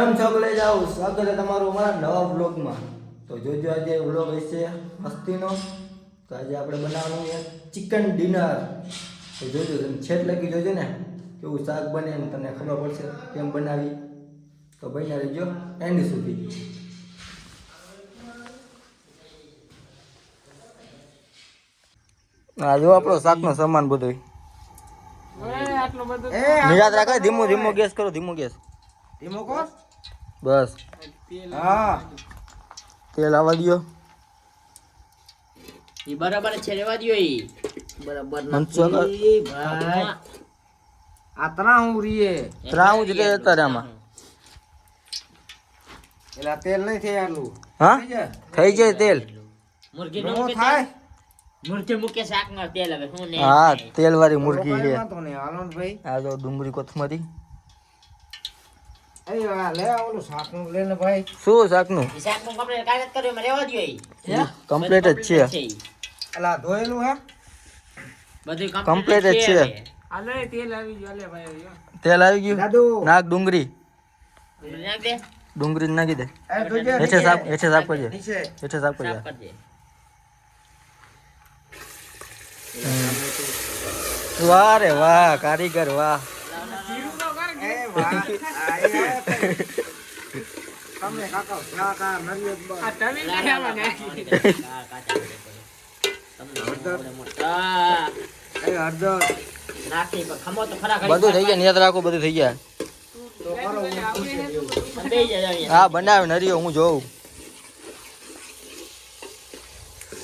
ચોકલે જાઓ સ્વાગત છે તમારું અમારા નવા વ્લોગમાં. તો જોજો આજે વ્લોગ હશે મસ્તીનો. તો આજે આપણે બનાવવાનું છે ચિકન ડિનર. તો જોજો તમે છેટ લગી જોજો ને કેવું શાક બને એમ તમને ખબર પડશે કેમ બનાવી. તો બન્યા રહેજો એન્ડ સુધી. આ જો આપણો શાકનો સામાન બધો નિરાત રાખે. ધીમો ધીમો ગેસ કરો, ધીમો ગેસ. ધીમો કોસ બસ. હા તેલ આવવા દો. ઈ બરાબર છે, રેવા દયો ઈ બરાબર મનસુખ નથી ભાઈ. આ ત્રાહું રીએ ત્રાવું જ કે અત્યારે આમાં. એલા તેલ નહીં થાય આટલું. હા થઈ જાય. થઈ જાય તેલ. મુરગી ઘણો નો થાય. મુરગી મૂકે શાક નો તેલ હવે હું ને હા તેલ વાળી મુરગી છે. વાંધો નહીં, હાલો ને ભાઈ. આ જો ડુંગળી કોથમરી. એ આ લે ઓલું શાકનું લે ને ભાઈ. શું શાકનું ઈ શાક નું કમ્પ્લીટ કાગળ કર્યો મે રેવા દયો ઈ કમ્પ્લીટ જ છે. એલા ધોયેલું હે. બધું કમ્પ્લીટ જ છે. આલે તેલ આવી ગયો લે ભાઈ. તેલ આવી ગયું. દાદુ નાખ ડુંગળી. નાખ દે ડુંગળી નાખી દે. એ જોજે હેઠે સાફ કરજે. નીચે. હેઠે સાફ કરજે. સાફ કરજે. વાહ રે વાહ કારીગર વાહ. એ વાહ આયા તમે કાકા શાક આ નરિયત બસ. એ હળદર નાખી પણ ખમો તો ખરા બધું થઈ ગયા. નિયત રાખો, બધું થઈ ગયા. તો કરો હું પૂછી દઉં. બેહી જા અહીંયા. હા બનાવે નરીઓ હું જોઉં.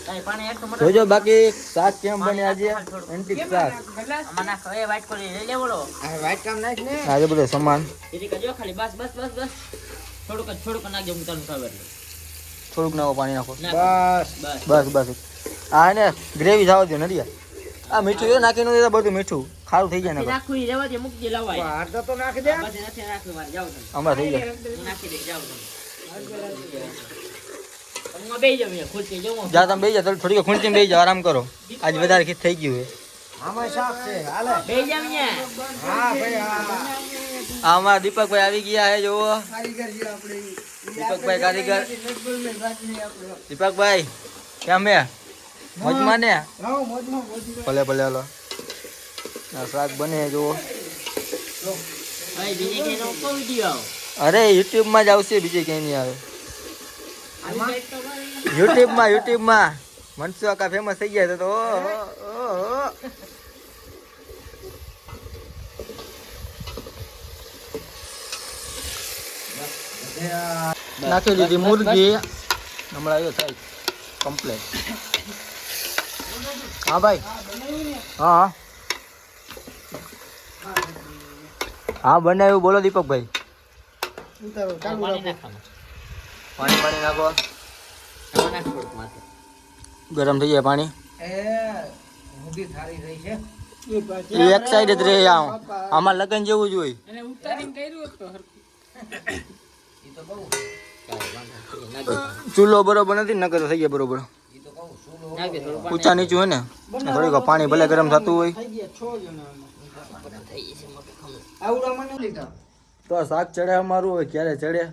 કાઈ પાણી એક તો મોટો જોજો બાકી શાક કેમ બને આજે. એન્ટિક શાક. આમાં નાખો એ વાઈટ કરી લઈ લે બોલો. આ વાઈટ કામ નાખ ને. આજે બધો સામાન એરી કજો ખાલી બસ બસ બસ બસ થોડુંક નાખજો હું તમને ખબર એટલે થોડુંક નાખો, પાણી નાખો. નાખો. બસ બસ બસ આ ને ગ્રેવી થવા દો નરિયા. આ મીઠું જો નાખી નો બધું મીઠું ખારું થઈ જાય ને. નાખું ઈ રેવા દે મૂકજે લવાય હળદર તો નાખી દે. બસ નથી નાખવું મારે જાવ તમે હમણાં થઈ જાય. હું નાખી દે જાવ તમે હું બેહી જાવ અહીંયા ખુરશી જવું જા તમે બેસી જાઓ, થોડીક ખૂંચીને બેસી જાઓ, આરામ કરો. આજ વધારે ખીચ થઈ ગયું છે. આમાં શાક છે હાલે. બેહી જાવ અહીંયા હા ભાઈ હા. આમાં દીપકભાઈ આવી ગયા હે જોવો. કારીગર છે આપણે. દીપકભાઈ કારીગર. દીપકભાઈ કેમ હે? મોજમાં ને? રાવ મોજમાં ભલે ભલે હાલો. આ શાક બને છે જોવો. ભાઈ બીજે કે નો કો વિડિયો અરે યુટ્યુબ માં જ આવશે, બીજે ક્યાંય નહીં આવે. આવી જાય તો ભાઈ યુટ્યુબમાં મનસુખ કાકા ફેમસ થઈ ગયા તો નાખી દીધી મુરગી. હમણાં આવ્યો થાય કમ્પ્લેટ. હા ભાઈ. હા હા બનાવ્યું. બોલો દીપકભાઈ. પાણી નાખવાનું પાણી પાણી નાખો. આમાં નાખ થોડુંક માથે ગરમ થઈ જાય પાણી. એ ઊંધી થારી રહી છે. એ એક સાઈડ જ રહે. આમાં લગન જેવું જ હોય. એને ઉતારીને કર્યું તો ઈ તો કહું ચૂલો બરોબર નથી, નકર થઈ જાય બરોબર. ઈ તો કહું સુલો નાખ દે થોડું ઊંચા નીચું હોય ને થોડીક પાણી ભલે ગરમ થતું હોય. થઈ જશે મોટું ખમણ આવડા મને લીધા. તો આ શાક ચડે અમારું હવે ક્યારે ચડે.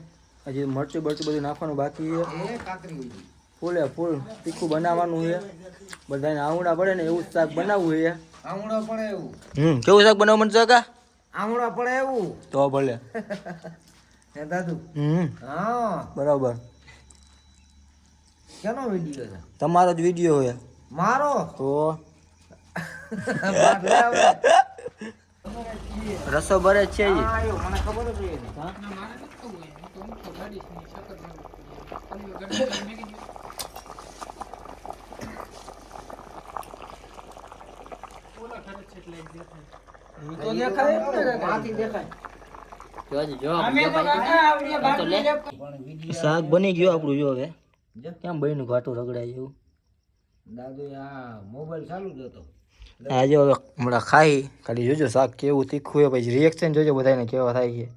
હજી મરચું બરચું બધું નાખવાનું બાકી છે. એ કાકરી ઉડી. ફૂલે ફૂલ તીખું બનાવવાનું છે. બધાને આવડા પડે ને એવું જ શાક બનાવવું છે. આવડા પડે એવું. કેવું શાક બનાવવું મનસુખ કાકા? આવડા પડે એવું. તો ભલે. હે દાદુ. હા બરાબર. કેનો વિડિયો છે? તમારો જ વિડીયો હોય મારો. તો. બાદ લે આવે. રસો ભરે જ છે ઈ. હા આયો મને ખબર જ છે. તો દેખાય જ ને માંથી દેખાય. જોજો જો ભાઈ તો લે પણ વિડિયો શાક બની ગયું આપણું. જો હવે કેમ બન્યું ઘાટું રગડાય એવું. દાદુ આ મોબાઈલ ચાલુ જ હતો. આજે હવે હમણાં ખાઈ ખાલી જોજો શાક કેવું તીખું હોય, પછી રિએક્શન જોજો બધાને કેવા થાય છે.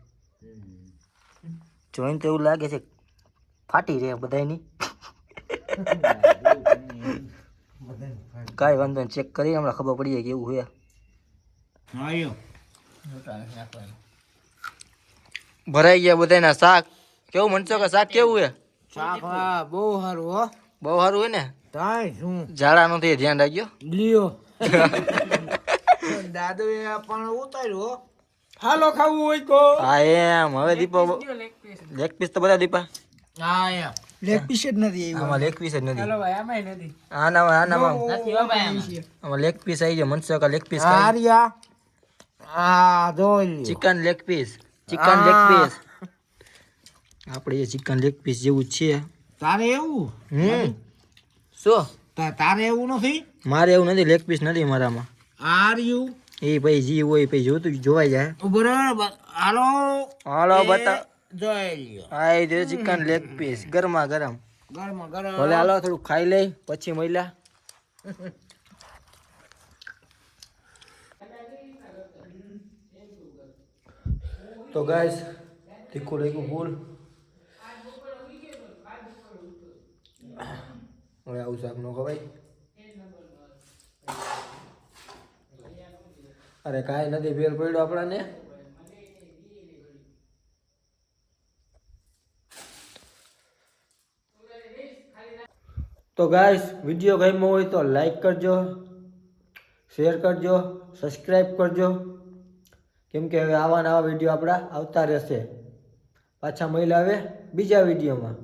જોઈને તો એવું લાગે છે ફાટી રહે બધાની. કાંઈ વાંધો નહીં, ચેક કરી હમણાં ખબર પડી જાય કેવું છે. આયો નાખવાનું ભરાઈ ગયા બધાના શાક કેવું મનસો કે શાક કેવું હે શાક હા બહુ સારું હો બહુ સારું હોય ને તાય શું ઝાડા નું ધ્યાન રાખજો લિયો દાદુ એ પણ ઉતાર્યું હો હાલો ખાવું હોય કો હા એમ હવે દીપા લેગ પીસ તો બધા દીપા હા યા લેગ પીસ જ નથી આમાં લેગ પીસ જ નથી હાલો ભાઈ આમાં નથી આનામાં નથી હો ભાઈ આમાં. આમાં લેગ પીસ આવી જાય મનસો કે લેગ પીસ આર્યા આ જોઈ લ્યો chicken leg piece chicken leg piece આપણે એ ચિકન લેગ પીસ જેવું જ છે તારે એવું શું તારે એવું નથી મારે એવું નથી લેગ પીસ નથી મારામાં આર્યું એ ભાઈ જી હોય પછી જોતું જોવાઈ જાય બરાબર હાલો હાલો બતા જોઈ લ્યો આ એ જે ચિકન લેગ પીસ ગરમા ગરમ ગરમા ગરમ ભલે હાલો થોડું ખાઈ લઈ પછી મળ્યા તો ગાઈસ તીખું લાગ્યું ફૂલ હવે આવું શાક નો ખવાય અરે કાંઈ નથી ફેર પડ્યો આપણાને તો ગાઈસ વિડીયો ગમ્યો હોય તો લાઈક કરજો શેર કરજો સબસ્ક્રાઈબ કરજો કેમ કે હવે આવા નવા વિડીયો આપણા આવતા રહેશે પાછા મળ્યા હવે બીજા વિડીયોમાં